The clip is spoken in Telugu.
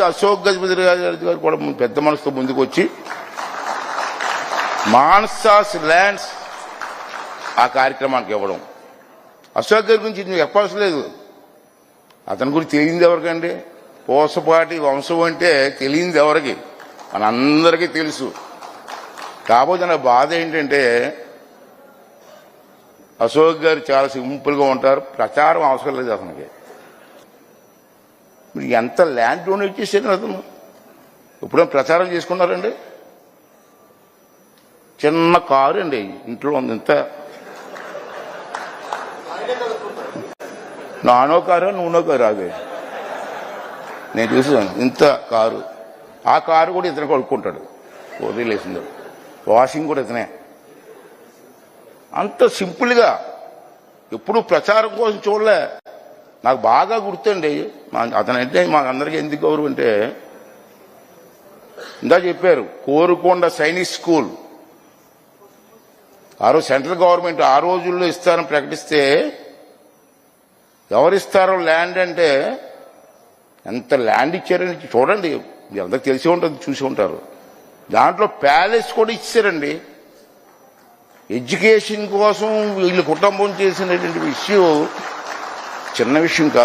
అశోక్ గజపతి గారు కూడా పెద్ద మనసుతో ముందుకు వచ్చి మాన్సాస్ ల్యాండ్స్ ఆ కార్యక్రమానికి ఇవ్వడం. అశోక్ గారి గురించి మీకు చెప్పాల్సిన లేదు. అతని గురించి తెలియదు ఎవరికండి? పోసపాటి వంశం అంటే తెలియదు ఎవరికి? మనందరికీ తెలుసు. కాకపోతే నా బాధ ఏంటంటే అశోక్ గారు చాలా సింపుల్గా ఉంటారు. ప్రచారం అవసరం లేదు అతనికి. మీరు ఎంత ల్యాండ్ డొనేట్ చేశారు అతను? ఎప్పుడైనా ప్రచారం చేసుకున్నారండి? చిన్న కారు అండి ఇంట్లో ఉంది. ఇంత నానో కారు నూనో కారు అదే నేను చూసాను. ఇంత కారు. ఆ కారు కూడా ఇతను కొనుక్కుంటాడు. వదిలేసింది. వాషింగ్ కూడా ఇతనే. అంత సింపుల్గా ఎప్పుడు ప్రచారం కోసం చూడలే. నాకు బాగా గుర్తండి అతనంటే మాకు అందరికీ ఎందుకు గౌరవం అంటే, ఇందా చెప్పారు కోరుకొండ సైనిక్ స్కూల్ ఆ రోజు సెంట్రల్ గవర్నమెంట్ ఆ రోజుల్లో ఇస్తారని ప్రకటిస్తే ఎవరిస్తారో ల్యాండ్ అంటే ఎంత ల్యాండ్ ఇచ్చారని చూడండి. మీ అందరికి తెలిసి ఉంటుంది, చూసి ఉంటారు. దాంట్లో ప్యాలెస్ కూడా ఇచ్చారండి. ఎడ్యుకేషన్ కోసం వీళ్ళు కుటుంబం చేసినటువంటి విషయం చిన్న విషయం కాదు.